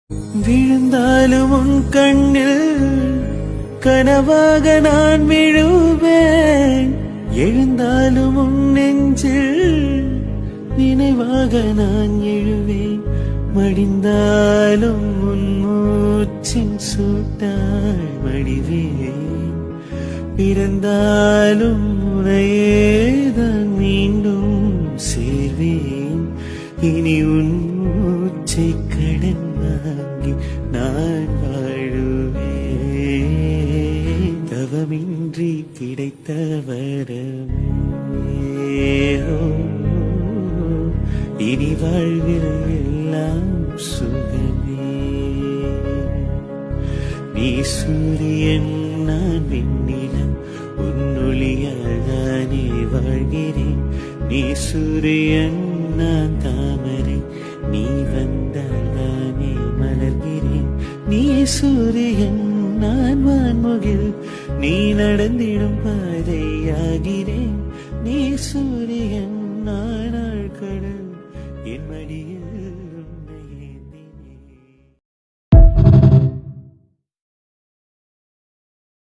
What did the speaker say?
விழுந்தாலும் உன் கண்ணில் கனவாக நான் விழுவேன். எழுந்தாலும் உன் நெஞ்சில் நினைவாக நான் எழுவேன். மடிந்தாலும் உன் மூச்சின் சூட்டால் மடிவேன். பிறந்தாலும் உனையேதான் மீண்டும் சேர்வேன். இனி உன் மூச்சை கடன் வாங்கி நான் வாழுவேன். தவமின்றி கிடைத்த வரமே இனி வாழ்வில் எல்லாம் சுகமே. நீ சூரியன் நான் வெண்ணிலம், உன்னொளியால் தானே வாழ்கிறேன். நீ சூரியன் நான் தாமரை, நீ வந்தால் தானே மலர்கிறேன். நீ சூரியன் நான் வான்முகில், நீ நடந்திடும் பாதையாகிறேன். நீ சூரியன் நான் ஆழ்கடல், என் மடியில்